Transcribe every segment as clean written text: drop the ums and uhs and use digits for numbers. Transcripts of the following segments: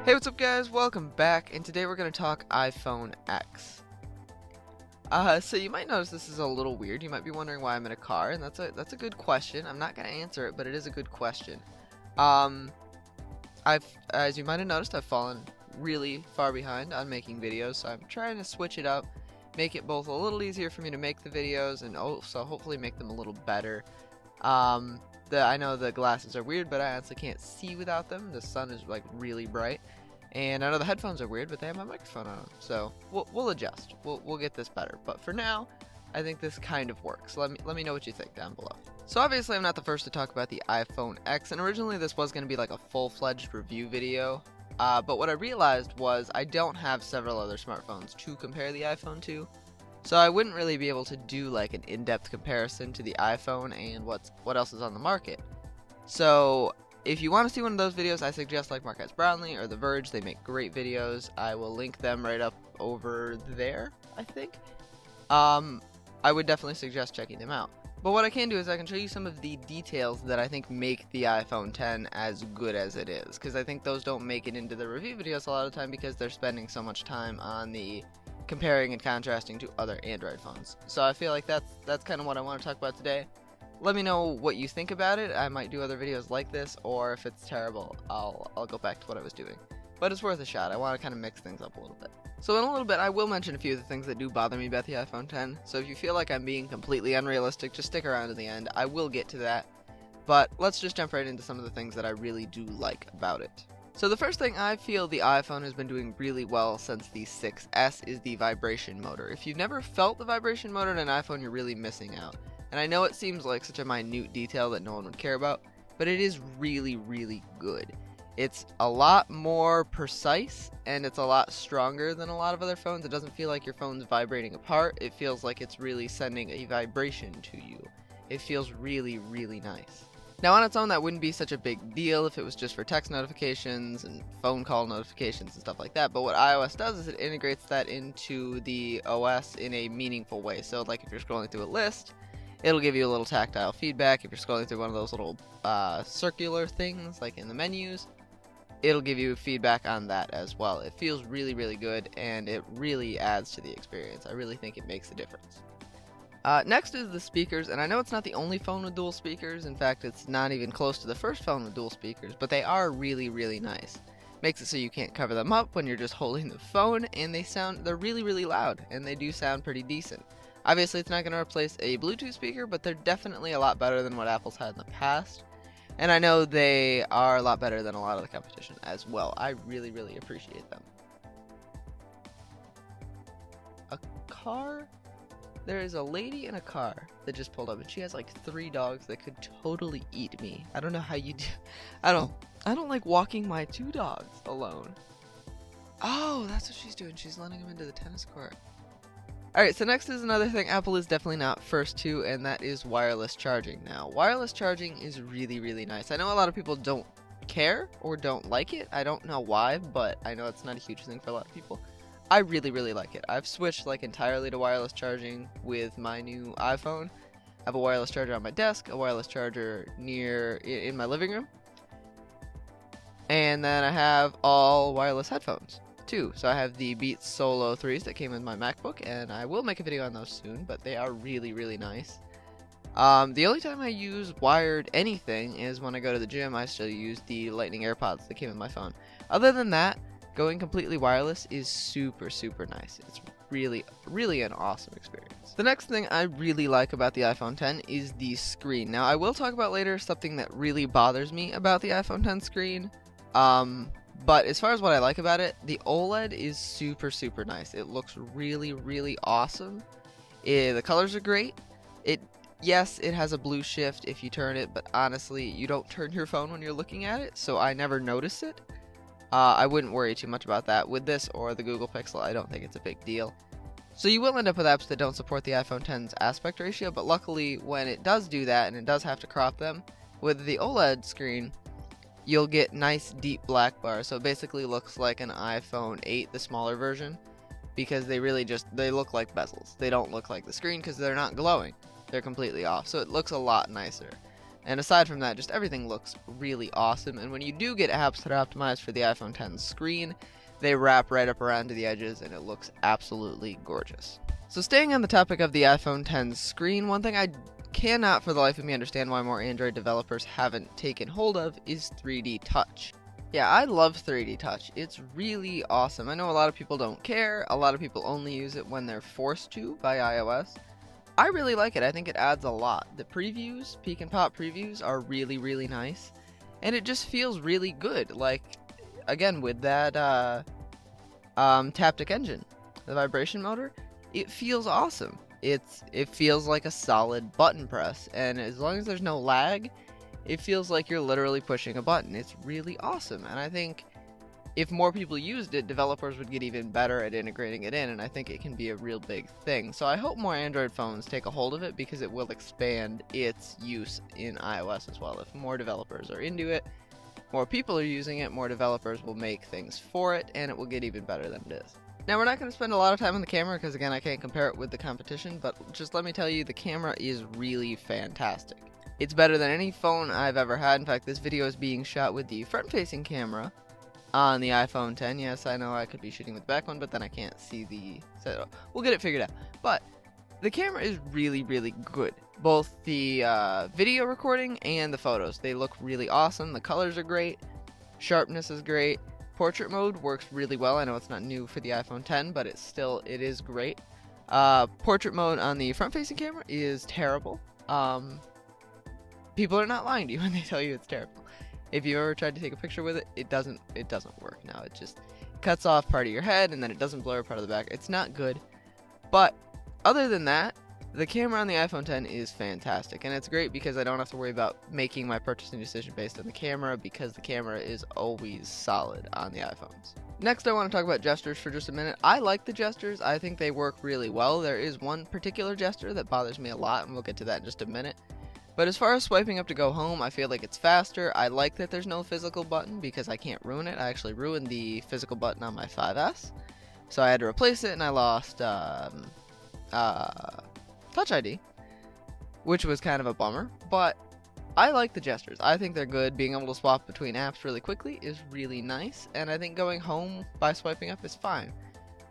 Hey, what's up guys? Welcome back, and today we're going to talk iPhone X. So you might notice this is a little weird. You might be wondering why I'm in a car, and that's a good question. I'm not going to answer it, but it is a good question. As you might have noticed, I've fallen really far behind on making videos, so I'm trying to switch it up, make it both a little easier for me to make the videos, and also hopefully make them a little better. I know the glasses are weird, but I honestly can't see without them. The sun is like really bright. And I know the headphones are weird, but they have my microphone on them. So we'll adjust. We'll get this better. But for now, I think this kind of works. Let me know what you think down below. So obviously I'm not the first to talk about the iPhone X, and originally this was going to be like a full-fledged review video. But what I realized was I don't have several other smartphones to compare the iPhone to. So I wouldn't really be able to do like an in-depth comparison to the iPhone and what else is on the market. So if you want to see one of those videos, I suggest like Marques Brownlee or The Verge. They make great videos. I will link them right up over there, I think. I would definitely suggest checking them out. But what I can do is I can show you some of the details that I think make the iPhone X as good as it is. Because I think those don't make it into the review videos a lot of the time because they're spending so much time on the comparing and contrasting to other Android phones. So I feel like that's kind of what I want to talk about today. Let me know what you think about it. I might do other videos like this, or if it's terrible, I'll go back to what I was doing. But it's worth a shot. I want to kind of mix things up a little bit. So in a little bit, I will mention a few of the things that do bother me about the iPhone X. So if you feel like I'm being completely unrealistic, just stick around to the end. I will get to that. But let's just jump right into some of the things that I really do like about it. So the first thing I feel the iPhone has been doing really well since the 6S is the vibration motor. If you've never felt the vibration motor in an iPhone, you're really missing out. And I know it seems like such a minute detail that no one would care about, but it is really, really good. It's a lot more precise, and it's a lot stronger than a lot of other phones. It doesn't feel like your phone's vibrating apart. It feels like it's really sending a vibration to you. It feels really, really nice. Now on its own, that wouldn't be such a big deal if it was just for text notifications and phone call notifications and stuff like that, but what iOS does is it integrates that into the OS in a meaningful way. So like if you're scrolling through a list, it'll give you a little tactile feedback. If you're scrolling through one of those little circular things like in the menus, it'll give you feedback on that as well. It feels really, really good, and it really adds to the experience. I really think it makes a difference. Next is the speakers, and I know it's not the only phone with dual speakers. In fact, it's not even close to the first phone with dual speakers, but they are really, really nice. Makes it so you can't cover them up when you're just holding the phone, and they're really, really loud, and they do sound pretty decent. Obviously, it's not going to replace a Bluetooth speaker, but they're definitely a lot better than what Apple's had in the past. And I know they are a lot better than a lot of the competition as well. I really, really appreciate them. A car? There is a lady in a car that just pulled up, and she has like 3 dogs that could totally eat me. I don't know how you do. I don't like walking my 2 dogs alone. Oh, that's what she's doing. She's letting them into the tennis court. Alright, so next is another thing Apple is definitely not first to, and that is wireless charging. Now, wireless charging is really, really nice. I know a lot of people don't care or don't like it. I don't know why, but I know it's not a huge thing for a lot of people. I really, really like it. I've switched like entirely to wireless charging with my new iPhone. I have a wireless charger on my desk, a wireless charger in my living room, and then I have all wireless headphones too. So I have the Beats Solo 3s that came with my MacBook, and I will make a video on those soon, but they are really, really nice. The only time I use wired anything is when I go to the gym. I still use the Lightning AirPods that came with my phone. Other than that, going completely wireless is super, super nice. It's really, really an awesome experience. The next thing I really like about the iPhone X is the screen. Now, I will talk about later something that really bothers me about the iPhone X screen. But as far as what I like about it, the OLED is super, super nice. It looks really, really awesome. The colors are great. Yes, it has a blue shift if you turn it, but honestly, you don't turn your phone when you're looking at it, so I never notice it. I wouldn't worry too much about that. With this or the Google Pixel, I don't think it's a big deal. So you will end up with apps that don't support the iPhone X's aspect ratio, but luckily when it does do that, and it does have to crop them, with the OLED screen, you'll get nice deep black bars. So it basically looks like an iPhone 8, the smaller version, because they look like bezels. They don't look like the screen because they're not glowing. They're completely off, so it looks a lot nicer. And aside from that, just everything looks really awesome. And when you do get apps that are optimized for the iPhone 10 screen, they wrap right up around to the edges and it looks absolutely gorgeous. So staying on the topic of the iPhone 10 screen, one thing I cannot for the life of me understand why more Android developers haven't taken hold of is 3D Touch. Yeah, I love 3D Touch. It's really awesome. I know a lot of people don't care. A lot of people only use it when they're forced to by iOS. I really like it. I think it adds a lot. The previews, peek and pop previews, are really, really nice. And it just feels really good. Like, again, with that Taptic engine, the vibration motor, it feels awesome. It feels like a solid button press. And as long as there's no lag, it feels like you're literally pushing a button. It's really awesome. And I think if more people used it, developers would get even better at integrating it in, and I think it can be a real big thing. So I hope more Android phones take a hold of it because it will expand its use in iOS as well. If more developers are into it, more people are using it, more developers will make things for it, and it will get even better than it is. Now, we're not going to spend a lot of time on the camera because, again, I can't compare it with the competition, but just let me tell you, the camera is really fantastic. It's better than any phone I've ever had. In fact, this video is being shot with the front-facing camera on the iPhone 10. Yes, I know I could be shooting with the back one, but then I can't see the setup. We'll get it figured out. But the camera is really, really good. Both the video recording and the photos. They look really awesome. The colors are great. Sharpness is great. Portrait mode works really well. I know it's not new for the iPhone 10, but it is great. Portrait mode on the front-facing camera is terrible. People are not lying to you when they tell you it's terrible. If you ever tried to take a picture with it, it doesn't work now. It just cuts off part of your head and then it doesn't blur part of the back. It's not good. But other than that, the camera on the iPhone 10 is fantastic. And it's great because I don't have to worry about making my purchasing decision based on the camera because the camera is always solid on the iPhones. Next, I want to talk about gestures for just a minute. I like the gestures. I think they work really well. There is one particular gesture that bothers me a lot, and we'll get to that in just a minute. But as far as swiping up to go home, I feel like it's faster. I like that there's no physical button because I can't ruin it. I actually ruined the physical button on my 5S. So I had to replace it and I lost Touch ID, which was kind of a bummer. But I like the gestures. I think they're good. Being able to swap between apps really quickly is really nice. And I think going home by swiping up is fine.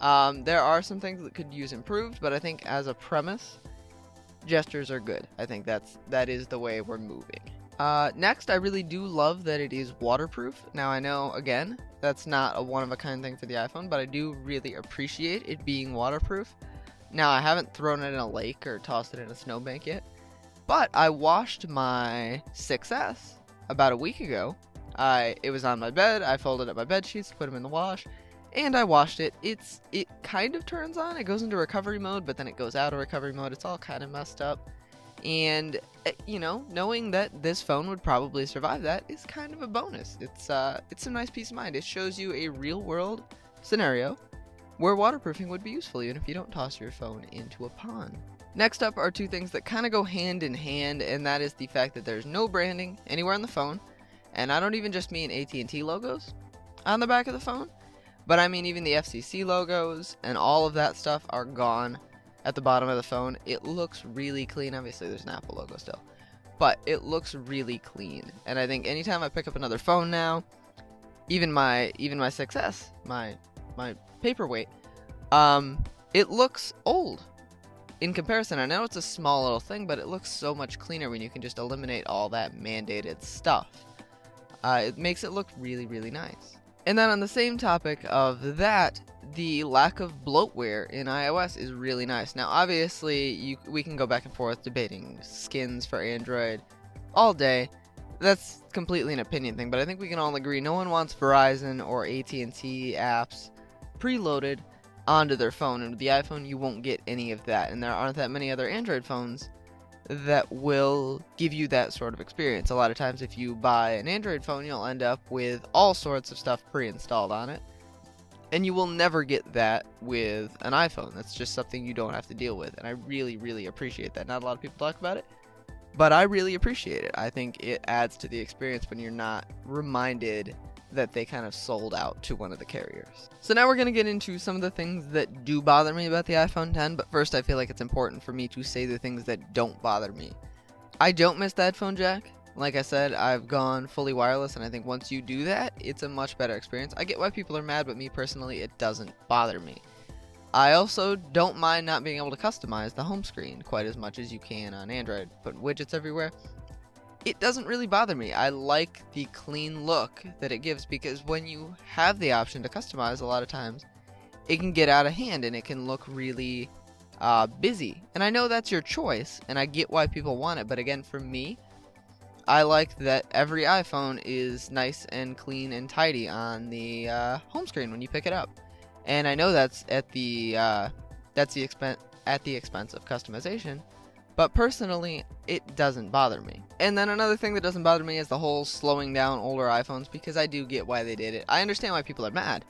There are some things that could use improved, but I think as a premise, gestures are good. I think that is the way we're moving. Next, I really do love that it is waterproof. Now, I know, again, that's not a one-of-a-kind thing for the iPhone, but I do really appreciate it being waterproof. Now, I haven't thrown it in a lake or tossed it in a snowbank yet, but I washed my 6S about a week ago. It was on my bed. I folded up my bed sheets, put them in the wash, and I washed it. It kind of turns on. It goes into recovery mode, but then it goes out of recovery mode. It's all kind of messed up. And, knowing that this phone would probably survive that is kind of a bonus. It's a nice peace of mind. It shows you a real-world scenario where waterproofing would be useful, even if you don't toss your phone into a pond. Next up are two things that kind of go hand in hand, and that is the fact that there's no branding anywhere on the phone. And I don't even just mean AT&T logos on the back of the phone. But I mean even the FCC logos and all of that stuff are gone at the bottom of the phone. It looks really clean. Obviously there's an Apple logo still, but it looks really clean. And I think anytime I pick up another phone now, even my 6S, my paperweight, it looks old in comparison. I know it's a small little thing, but it looks so much cleaner when you can just eliminate all that mandated stuff. It makes it look really, really nice. And then on the same topic of that, the lack of bloatware in iOS is really nice. Now, obviously, we can go back and forth debating skins for Android all day. That's completely an opinion thing, but I think we can all agree no one wants Verizon or AT&T apps preloaded onto their phone. And with the iPhone, you won't get any of that. And there aren't that many other Android phones that will give you that sort of experience. A lot of times if you buy an Android phone, you'll end up with all sorts of stuff pre-installed on it, and you will never get that with an iPhone. That's just something you don't have to deal with, and I really, really appreciate that. Not a lot of people talk about it, but I really appreciate it. I think it adds to the experience when you're not reminded that they kind of sold out to one of the carriers. So now we're going to get into some of the things that do bother me about the iPhone 10, but first I feel like it's important for me to say the things that don't bother me. I don't miss the headphone jack. Like I said, I've gone fully wireless, and I think once you do that, it's a much better experience. I get why people are mad, but me personally, it doesn't bother me. I also don't mind not being able to customize the home screen quite as much as you can on Android. Put widgets everywhere. It doesn't really bother me. I like the clean look that it gives, because when you have the option to customize, a lot of times it can get out of hand and it can look really busy. And I know that's your choice, and I get why people want it, but again, for me, I like that every iPhone is nice and clean and tidy on the home screen when you pick it up. And I know that's at the expense of customization, but personally, it doesn't bother me. And then another thing that doesn't bother me is the whole slowing down older iPhones, because I do get why they did it. I understand why people are mad.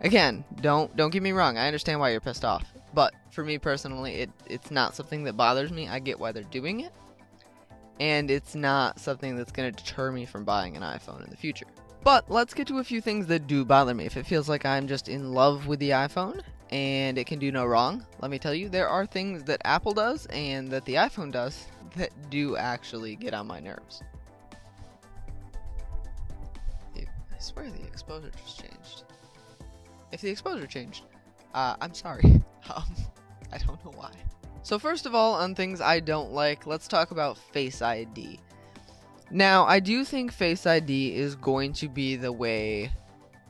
Again, don't get me wrong. I understand why you're pissed off. But for me personally, it's not something that bothers me. I get why they're doing it. And it's not something that's going to deter me from buying an iPhone in the future. But let's get to a few things that do bother me. If it feels like I'm just in love with the iPhone and it can do no wrong, let me tell you, there are things that Apple does and that the iPhone does that do actually get on my nerves. I swear the exposure just changed. If the exposure changed, I'm sorry. I don't know why. So first of all, on things I don't like, let's talk about Face ID. Now, I do think Face ID is going to be the way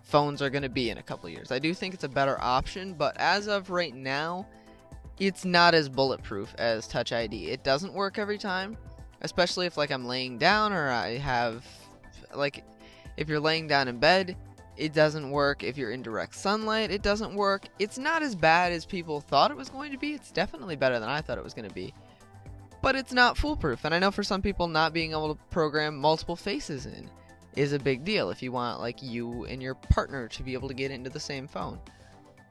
phones are going to be in a couple years. I do think it's a better option, but as of right now, it's not as bulletproof as Touch ID. It doesn't work every time, especially if like I'm laying down, or I have, like, if you're laying down in bed, it doesn't work. If you're in direct sunlight, it doesn't work. It's not as bad as people thought it was going to be. It's definitely better than I thought it was going to be. But it's not foolproof. And I know for some people, not being able to program multiple faces in is a big deal. If you want like you and your partner to be able to get into the same phone,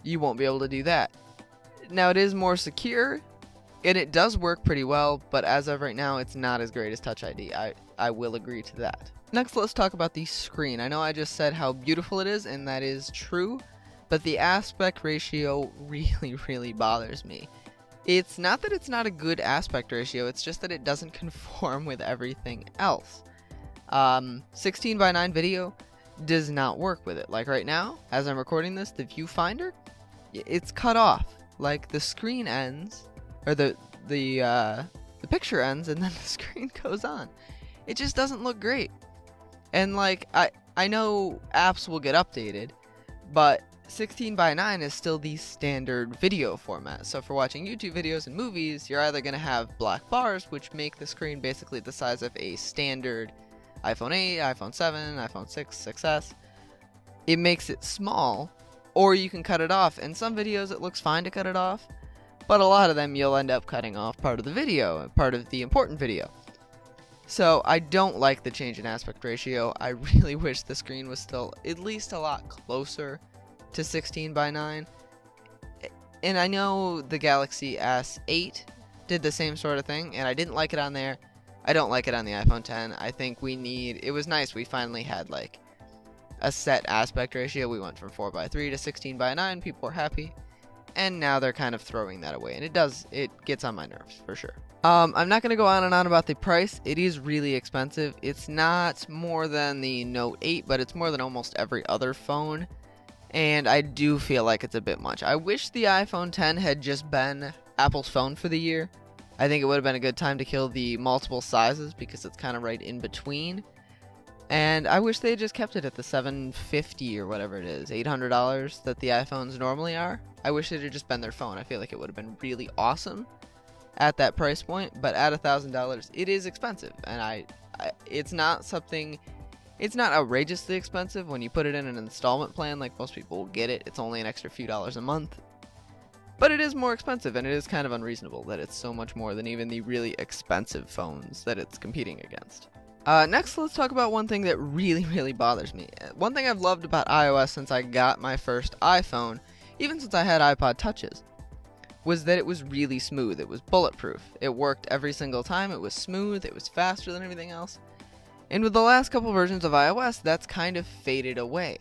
you won't be able to do that. Now, it is more secure, and it does work pretty well, but as of right now, it's not as great as Touch ID. I will agree to that. Next, let's talk about the screen. I know I just said how beautiful it is, and that is true, but the aspect ratio really bothers me. It's not that it's not a good aspect ratio, it's just that it doesn't conform with everything else. 16:9 video does not work with it. Like right now, as I'm recording this, the viewfinder, it's cut off. Like the screen ends, or the picture ends, and then the screen goes on. It just doesn't look great. And like, I know apps will get updated, but 16:9 is still the standard video format. So for watching YouTube videos and movies, you're either going to have black bars, which make the screen basically the size of a standard iPhone 8, iPhone 7, iPhone 6, 6S. It makes it small, or you can cut it off. In some videos, it looks fine to cut it off, but a lot of them you'll end up cutting off part of the video, part of the important video. So I don't like the change in aspect ratio. I really wish the screen was still at least a lot closer to 16:9. And I know the Galaxy S8 did the same sort of thing, and I didn't like it on there. I don't like it on the iPhone 10. I think it was nice. We finally had like a set aspect ratio. We went from 4:3 to 16:9. People were happy. And now they're kind of throwing that away. And it gets on my nerves, for sure. I'm not going to go on and on about the price. It is really expensive. It's not more than the Note 8, but it's more than almost every other phone. And I do feel like it's a bit much. I wish the iPhone 10 had just been Apple's phone for the year. I think it would have been a good time to kill the multiple sizes, because it's kind of right in between. And I wish they had just kept it at the $750 or whatever it is, $800 that the iPhones normally are. I wish it had just been their phone. I feel like it would have been really awesome at that price point, but at $1,000, it is expensive. And it's not outrageously expensive when you put it in an installment plan like most people will get it. It's only an extra few dollars a month. But it is more expensive, and it is kind of unreasonable that it's so much more than even the really expensive phones that it's competing against. Next, let's talk about one thing that really bothers me. One thing I've loved about iOS since I got my first iPhone, even since I had iPod Touches, was that it was really smooth. It was bulletproof. It worked every single time. It was smooth. It was faster than everything else. And with the last couple versions of iOS, that's kind of faded away.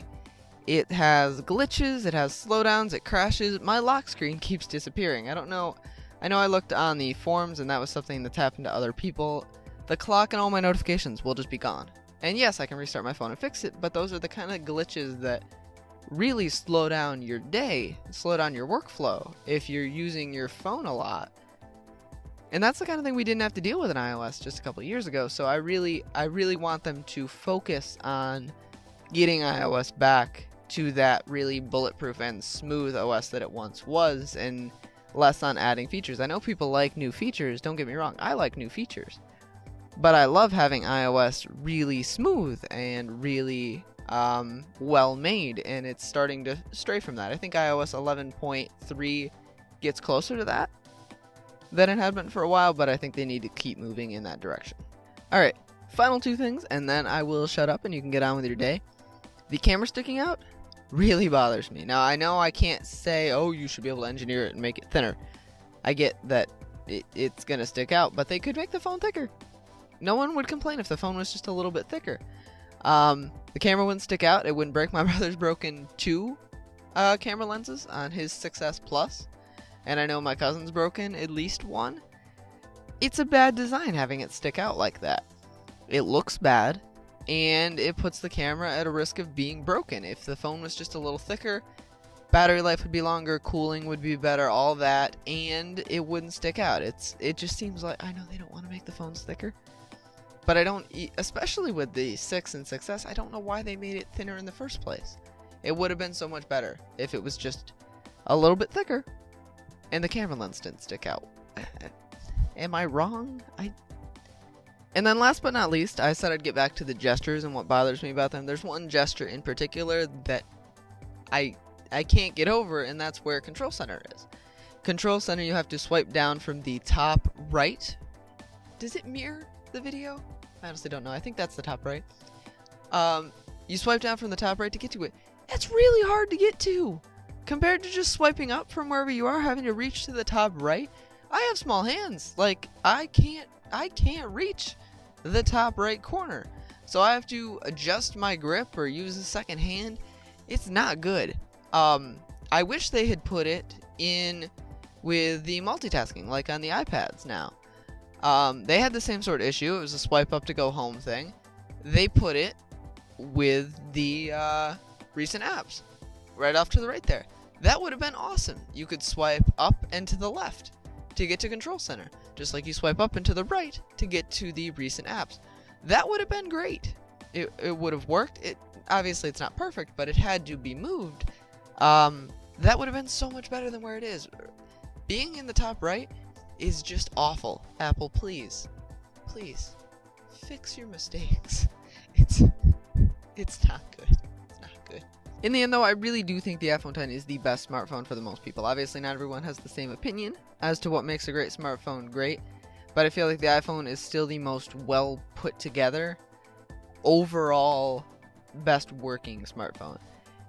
It has glitches, it has slowdowns, it crashes. My lock screen keeps disappearing. I don't know. I know I looked on the forums, and that was something that's happened to other people. the clock and all my notifications will just be gone. And yes, I can restart my phone and fix it, but those are the kind of glitches that really slow down your day, slow down your workflow if you're using your phone a lot. And that's the kind of thing we didn't have to deal with in iOS just a couple of years ago. So I really want them to focus on getting iOS back to that really bulletproof and smooth OS that it once was, and less on adding features. I know people like new features, don't get me wrong, I like new features. But I love having iOS really smooth and really well made, and it's starting to stray from that. I think iOS 11.3 gets closer to that than it had been for a while, but I think they need to keep moving in that direction. Alright, final two things, and then I will shut up and you can get on with your day. The camera sticking out really bothers me. Now, I know I can't say, oh, you should be able to engineer it and make it thinner. I get that it's going to stick out, but they could make the phone thicker. No one would complain if the phone was just a little bit thicker. The camera wouldn't stick out. It wouldn't break. My brother's broken 2 camera lenses on his 6S Plus. And I know my cousin's broken at least 1. It's a bad design having it stick out like that. It looks bad, and it puts the camera at a risk of being broken. If the phone was just a little thicker, battery life would be longer, cooling would be better, all that, and it wouldn't stick out. It just seems like, I know they don't want to make the phones thicker, but I don't, especially with the 6 and 6S, I don't know why they made it thinner in the first place. It would have been so much better if it was just a little bit thicker and the camera lens didn't stick out. Am I wrong? And then last but not least, I said I'd get back to the gestures and what bothers me about them. There's one gesture in particular that I can't get over, and that's where Control Center is. Control Center, you have to swipe down from the top right. Does it mirror the video? I honestly don't know. I think that's the top right. You swipe down from the top right to get to it. It's really hard to get to. Compared to just swiping up from wherever you are, having to reach to the top right. I have small hands. Like, I can't reach the top right corner. So I have to adjust my grip or use a second hand. It's not good. I wish they had put it in with the multitasking, like on the iPads now. They had the same sort of issue. It was a swipe up to go home thing. They put it with the recent apps right off to the right there. That would have been awesome. You could swipe up and to the left to get to Control Center, just like you swipe up and to the right to get to the recent apps. That would have been great. It would have worked. Obviously it's not perfect, but it had to be moved. That would have been so much better than where it is. Being in the top right is just awful. Apple, please fix your mistakes. It's not good. It's not good. In the end, though, I really do think the iPhone X is the best smartphone for the most people. Obviously, not everyone has the same opinion as to what makes a great smartphone great, but I feel like the iPhone is still the most well put together, overall best working smartphone.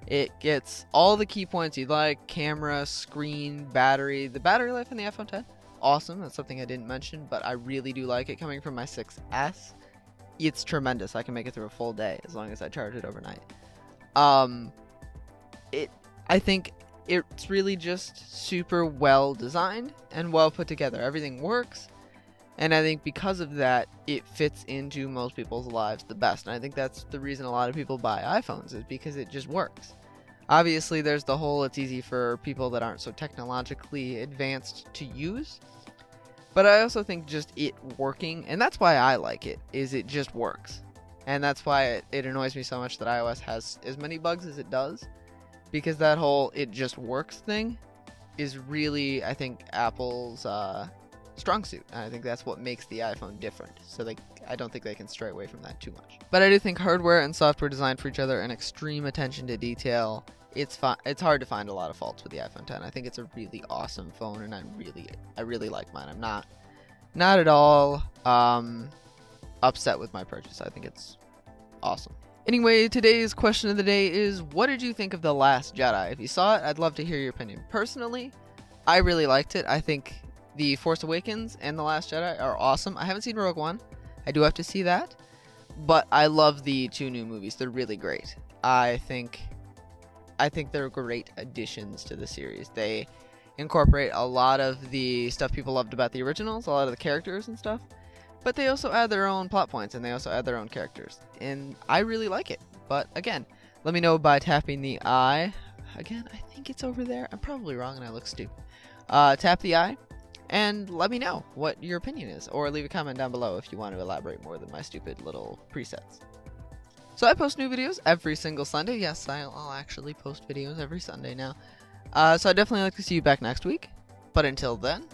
It gets all the key points you'd like: camera, screen, battery. The battery life in the iPhone X, awesome. That's something I didn't mention, but I really do like it. Coming from my 6S, it's tremendous. I can make it through a full day as long as I charge it overnight. I think it's really just super well designed and well put together. Everything works, and I think because of that, it fits into most people's lives the best. And I think that's the reason a lot of people buy iPhones, is because it just works. Obviously, there's the whole it's easy for people that aren't so technologically advanced to use. But I also think just it working, and that's why I like it, is it just works. And that's why it annoys me so much that iOS has as many bugs as it does. Because that whole it just works thing is really, I think, Apple's strong suit. And I think that's what makes the iPhone different. So I don't think they can stray away from that too much. But I do think hardware and software designed for each other and extreme attention to detail, it's hard to find a lot of faults with the iPhone X. I think it's a really awesome phone, and I really like mine. I'm not at all upset with my purchase. I think it's awesome. Anyway, today's question of the day is, what did you think of The Last Jedi? If you saw it, I'd love to hear your opinion. Personally, I really liked it. I think The Force Awakens and The Last Jedi are awesome. I haven't seen Rogue One. I do have to see that. But I love the 2 new movies. They're really great. I think they're great additions to the series. They incorporate a lot of the stuff people loved about the originals, a lot of the characters and stuff. but they also add their own plot points and they also add their own characters. And I really like it. But again, let me know by tapping the eye. Again, I think it's over there. I'm probably wrong and I look stupid. Tap the eye and let me know what your opinion is, or leave a comment down below if you want to elaborate more than my stupid little presets. So I post new videos every single Sunday. Yes, I'll actually post videos every Sunday now. So I'd definitely like to see you back next week. But until then,